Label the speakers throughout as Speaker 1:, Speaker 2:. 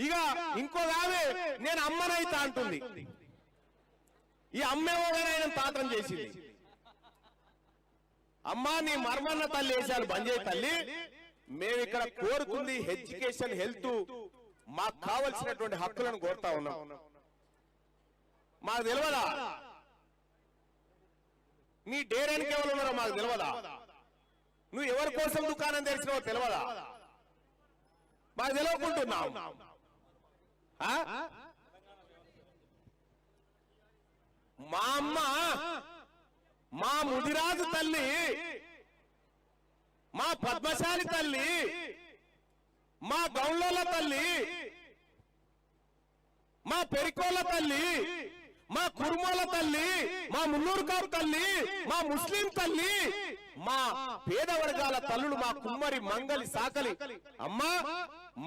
Speaker 1: ఇక ఇంకో ఆమె నేను అమ్మనైతా అంటుంది. ఈ అమ్మేమోగానే తాతం చేసింది. అమ్మా నీ మర్మన్న తల్లి వేసాను బంద్ చేయి తల్లి, మేము ఇక్కడ కోరుకుంది ఎడ్యుకేషన్ హెల్త్ మాకు కావలసినటువంటి హక్కులను కోరుతా ఉన్నాం. మాకు తెలియదా నీ డేరానికి ఎవరు ఉన్నారో మాకు తెలియదా, నువ్వు ఎవరి కోసం దుకాణం తెరిచినావో తెలియదా, మాకు తెలియకుంటున్నావు. మా అమ్మ మా ముదిరాజు తల్లి, మా పద్మశాలి తల్లి, మా గౌళ్ళ తల్లి, మా పెరికోళ్ళ తల్లి, మా కుర్మోల తల్లి, మా మున్నూరు కాపు తల్లి, మా ముస్లిం తల్లి, మా పేద వర్గాల తల్లులు, మా కుమ్మరి మంగలి సాకలి అమ్మా,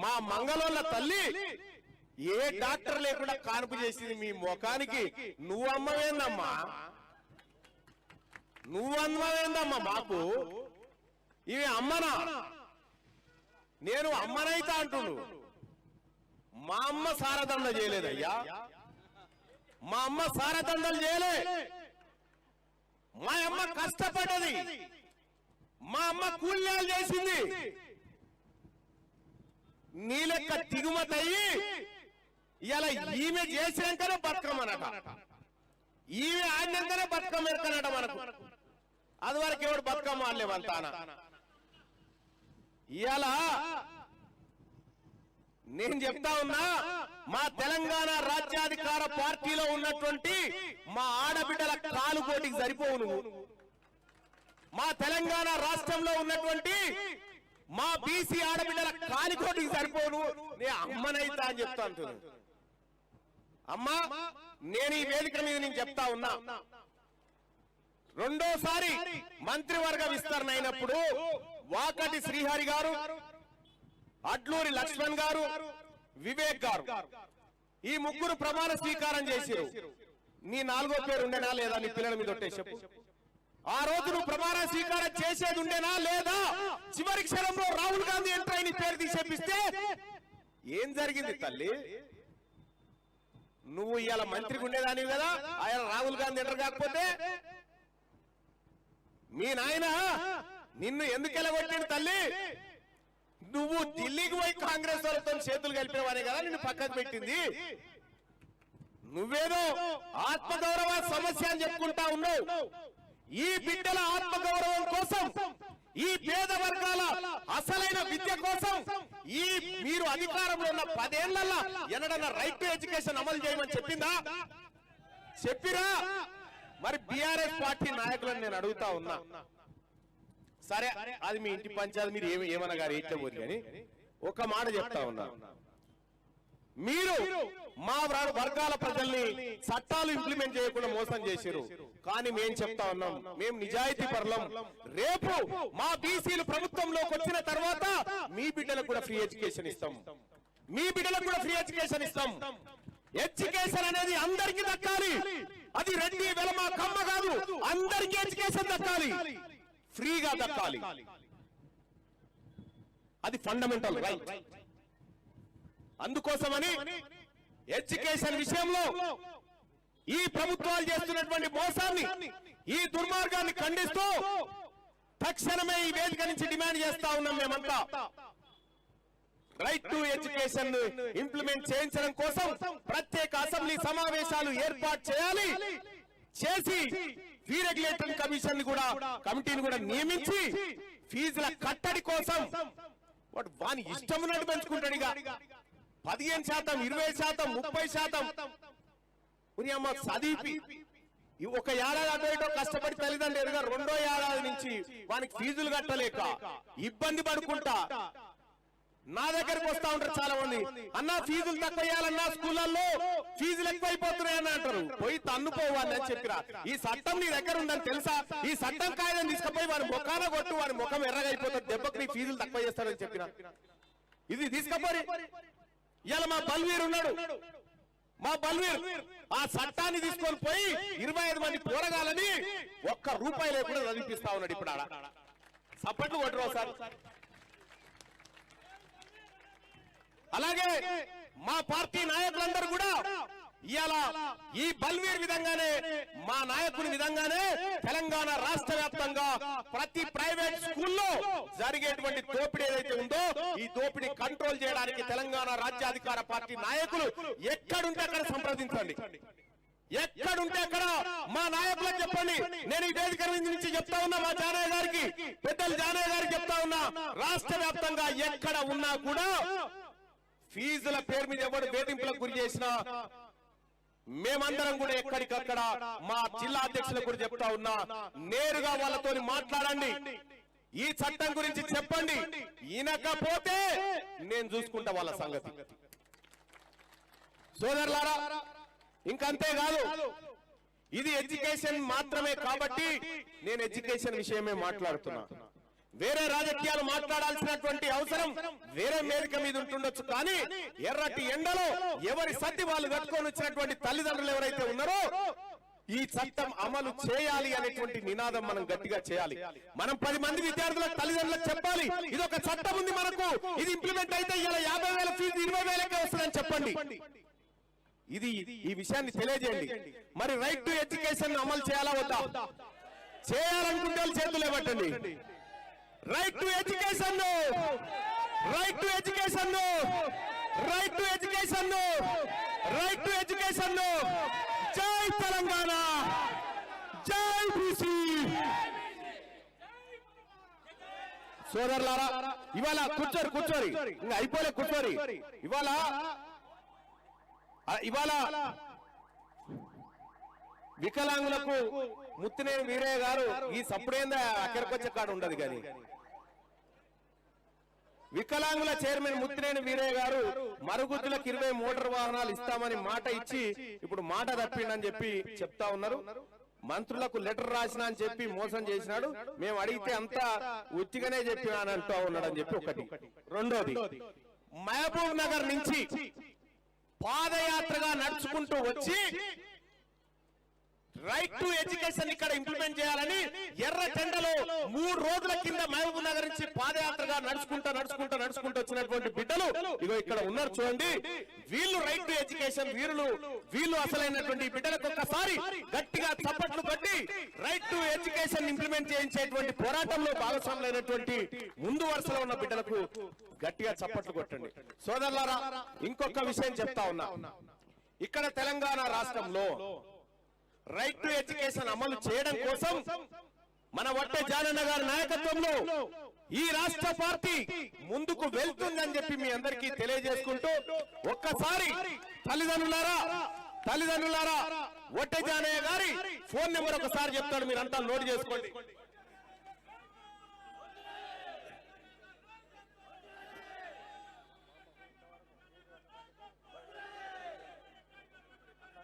Speaker 1: మా మంగళోళ్ళ తల్లి ఏ డాక్టర్ లేకుండా కానుపు చేసింది మీ ముఖానికి. నువ్వు అమ్మవేందమ్మా, నువ్వు అమ్మవేందమ్మా మాకు? ఇవి అమ్మనా? నేను అమ్మనైతే అంటున్నాను. మా అమ్మ సారదండ చేయలేదయ్యా, మా అమ్మ సారదండలు చేయలే. మా అమ్మ కష్టపడ్డది, మా అమ్మ కూలీలు చేసింది. నీ లెక్క దిగుమతయ్యి ఇలా ఈమె చేసినాకనే బతుకమ్మనట, ఈమె ఆడినాకనే బతుకమ్మ ఎరకనట మనకు. అది వరకు ఎవడు బతుకమ్మ ఆడలేమంతానా. ఇలా నేను చెప్తా ఉన్నా, మా తెలంగాణ రాజ్యాధికార పార్టీలో ఉన్నటువంటి మా ఆడబిడ్డల కాలుకోటికి సరిపోవు నువ్వు. మా తెలంగాణ రాష్ట్రంలో ఉన్నటువంటి మా బీసీ ఆడబిడ్డల కాలికోటికి సరిపోను. నే అమ్మనైతా అని చెప్తా అంటున్నాను. అమ్మా నేను ఈ వేదిక మీద నేను చెప్తా ఉన్నా, రెండోసారి మంత్రివర్గ విస్తరణ అయినప్పుడు వాకటి శ్రీహరి గారు, అడ్లూరి లక్ష్మణ్ గారు, వివేక్ గారు ఈ ముగ్గురు ప్రమాణ స్వీకారం చేసిరు. నీ నాలుగో పేరు ఉండేనా లేదా నీ పిల్లల మీద ఒట్టే చెప్పు. ఆ రోజు నువ్వు ప్రమాణ స్వీకారం చేసేది ఉండేనా లేదా? చివరి క్షణంలో రాహుల్ గాంధీ ఎంటర్ అయిన పేరు తీసేపిస్తే ఏం జరిగింది తల్లి? నువ్వు ఇవాళ మంత్రికి ఉండేదానివి కదా, ఆయన రాహుల్ గాంధీ ఎంటర్ కాకపోతే మీ నాయన నిన్ను ఎందుకు ఎలగొట్టాడు తల్లి? నువ్వు ఢిల్లీకి పోయి కాంగ్రెస్ వాళ్ళతో చేతులు కలిపినవానే కదా నిన్ను పక్కకు పెట్టింది. నువ్వేదో ఆత్మగౌరవ సమస్య అని చెప్పుకుంటా ఉన్నావు. ఈ బిడ్డల ఆత్మగౌరవం కోసం, ఈ పేద వర్గాల అసలైన విద్య కోసం ఈ మీరు అధికారంలో ఉన్న 10 ఏళ్లలో ఎన్నడన్నా రైట్ టు ఎడ్యుకేషన్ అమలు చేయమని చెప్పిందా? చెప్పిరా? మరి బీఆర్ఎస్ పార్టీ నాయకులను నేను అడుగుతా ఉన్నా, సరే అది మీ ఇంటి పంచాయతీ, మీరు ఏమన్నా గారు ఏడ్చబోరు కానీ ఒక మాట చెప్తా ఉన్నా, మీరు మా వర్గాల ప్రజల్ని చట్టాలు ఇంప్లిమెంట్ చేయకుండా మోసం చేశారు. కానీ మేము చెప్తా ఉన్నాం, మేము నిజాయితీ పరులం. రేపు మా బీసీలు ప్రభుత్వంలోకి వచ్చిన తర్వాత మీ బిడ్డలకు కూడా ఫ్రీ ఎడ్యుకేషన్ ఇస్తాం, మీ బిడ్డలకు కూడా ఫ్రీ ఎడ్యుకేషన్ ఇస్తాం. ఎడ్యుకేషన్ అనేది అందరికీ దక్కాలి. అది రెడ్డి వెలమ కమ్మ కాదు, అందరికీ ఎడ్యుకేషన్ దక్కాలి, ఫ్రీగా దక్కాలి. అది ఫండమెంటల్ రైట్. అందుకోసమని ఎడ్యుకేషన్ విషయంలో ఈ ప్రభుత్వాలు చేస్తున్నటువంటి మోసాన్ని, ఈ దుర్మార్గాన్ని ఖండిస్తూ తక్షణమే ఈ వేదిక నుంచి డిమాండ్ చేస్తా ఉన్నాం. మేమంతా రైట్ టు ఎడ్యుకేషన్ ఇంప్లిమెంట్ చేయించడం కోసం ప్రత్యేక అసెంబ్లీ సమావేశాలు ఏర్పాటు చేయాలి. చేసి ఫీ రెగ్యులేటరీ కమిటీని కూడా నియమించి ఫీజుల కట్టడి కోసం వాని ఇష్టం ఉన్నట్టు పెంచుకుంటాడు. ఇక 15%, 20%, 30% అమ్మ చదివి ఒక ఏడాది అటు ఇటో కష్టపడి తల్లిదండ్రులుగా రెండో ఏడాది నుంచి వానికి ఫీజులు కట్టలేక ఇబ్బంది పడుకుంటా నా దగ్గరకు వస్తా ఉంటారు చాలా మంది. అన్నా ఫీజులు తక్కువ వేయాలన్నా, స్కూళ్ళల్లో ఫీజులు ఎక్కువైపోతున్నాయని అంటారు. పోయి తన్నుపోవాలి అని చెప్పిరా. ఈ చట్టం నీ దగ్గర ఉందని తెలుసా? ఈ చట్టం కాయదని తీసుకుపోయి వారి ముఖాన కొట్టు, వారి ముఖం ఎర్రగైపోతుంది, దెబ్బకి నీ ఫీజులు తక్కువ చేస్తారని చెప్పిన ఇది తీసుకపోయి. ఇలా మా బల్వీర్ ఉన్నాడు, మా బల్వీర్ ఆ చట్టాన్ని తీసుకొని పోయి 25 మంది పోరగాలని ₹1 లేకుండా చదివిపిస్తా ఉన్నాడు. ఇప్పుడు ఆడ సప్పట్లు కొట్టరు సార్. అలాగే మా పార్టీ నాయకులందరూ కూడా ఇవాళ ఈ బల్వీర్ విధంగానే మా నాయకుని విధంగానే తెలంగాణ రాష్ట్ర వ్యాప్తంగా ప్రతి ప్రైవేట్ స్కూల్లో జరిగేటువంటి దోపిడీ ఏదైతే ఉందో ఈ దోపిడీ కంట్రోల్ చేయడానికి తెలంగాణ రాజ్యాధికార పార్టీ నాయకులు ఎక్కడుంటే అక్కడ సంప్రదించండి. ఎక్కడుంటే అక్కడ మా నాయకులకు చెప్పండి. నేను ఈ వేదిక నుంచి చెప్తా ఉన్నా, మా జానయ్య గారికి, పెద్దలు జానయ్య గారికి చెప్తా ఉన్నా, రాష్ట్ర వ్యాప్తంగా ఎక్కడ ఉన్నా కూడా ఫీజుల పేరు మీద ఎవరు వేధింపులకు గురి చేసినా మేమందరం కూడా ఎక్కడికక్కడ మా జిల్లా అధ్యక్షులకు కూడా చెప్తా ఉన్నా, నేరుగా వాళ్ళతో మాట్లాడండి, ఈ చట్టం గురించి చెప్పండి. ఈనకపోతే నేను చూసుకుంటా వాళ్ళ సంగతి. సోదరులారా, ఇంకంతే కాదు, ఇది ఎడ్యుకేషన్ మాత్రమే కాబట్టి నేను ఎడ్యుకేషన్ విషయమే మాట్లాడుతున్నా. వేరే రాజకీయాలు మాట్లాడాల్సినటువంటి అవసరం వేరే వేదిక మీద ఉంటుండొచ్చు, కానీ ఎర్రటి ఎండలో ఎవరి సత్తి వాళ్ళు కట్టుకొని వచ్చినటువంటి తల్లిదండ్రులు ఎవరైతే ఉన్నారో ఈ చట్టం అమలు చేయాలి అనేటువంటి నినాదం మనం గట్టిగా చేయాలి. మనం 10 మంది విద్యార్థులకు తల్లిదండ్రులకు చెప్పాలి, ఇది ఒక చట్టం ఉంది మనకు, ఇది ఇంప్లిమెంట్ అయితే ఇలా 50,000 ఫీజు 20,000కే వస్తుందని చెప్పండి. ఇది ఈ విషయాన్ని తెలియజేయండి. మరి రైట్ టు ఎడ్యుకేషన్ అమలు చేయాలా వద్దా? చేయాలనుకుంటే చేతులు ఇవ్వటండి. Right to education, right to education, right to education, right to education. జై తెలంగాణ, జై బీసీ. సోదరులారా, ఇవాళ కూర్చోరి ఇంకా అయిపోలే, కూర్చోరి. ఇవాళ వికలాంగులకు ముత్తినేని వీరయ్య గారు ఈ సప్పుడేందా అక్కడికొచ్చే కాడు ఉండదు, కానీ వికలాంగుల చైర్మన్ ముత్తినేని వీరయ్య గారు మరుగుజ్జులకు 20 మోటార్ వాహనాలు ఇస్తామని మాట ఇచ్చి ఇప్పుడు మాట తప్పిండని చెప్పి చెప్తా ఉన్నారు. మంత్రులకు లెటర్ రాసినా అని చెప్పి మోసం చేసినాడు. మేము అడిగితే అంతా ఉత్తిగానే చెప్పి అని అంటూ ఉన్నాడు అని చెప్పి ఒకటి. రెండోది, మహబూబ్ నగర్ నుంచి పాదయాత్రగా నడుచుకుంటూ వచ్చి రైట్ టు ఎడ్యుకేషన్ ఇక్కడ ఇంప్లిమెంట్ చేయాలని ఎర్ర జెండలో 3 రోజుల కింద మహబూబ్ నగర్ నుంచి పాదయాత్రగా నడుచుకుంటూ వచ్చినటువంటి బిడ్డలు ఇగో ఇక్కడ ఉన్నారు చూడండి. వీళ్ళు రైట్ టు ఎడ్యుకేషన్, వీళ్ళు అసలైనటువంటి బిడ్డలకు ఒక్కసారి గట్టిగా చప్పట్లు కొట్టి రైట్ టు ఎడ్యుకేషన్ ఇంప్లిమెంట్ చేయించేటువంటి పోరాటంలో భాగస్వాములైనటువంటి ముందు వరుసలో ఉన్న బిడ్డలకు గట్టిగా చప్పట్లు కొట్టండి. సోదరులారా, ఇంకొక విషయం చెప్తా ఉన్నా, ఇక్కడ తెలంగాణ రాష్ట్రంలో రైట్ టు ఎడ్యుకేషన్ అమలు చేయడం కోసం మన వట్టే జానన్న గారి నాయకత్వంలో ఈ రాష్ట్ర పార్టీ ముందుకు వెళ్తుందని చెప్పి మీ అందరికీ తెలియజేసుకుంటూ, ఒక్కసారి తల్లిదండ్రులారా వట్టే జానయ్య గారి ఫోన్ నెంబర్ ఒకసారి చెప్తాడు, మీరంతా నోట్ చేసుకోండి.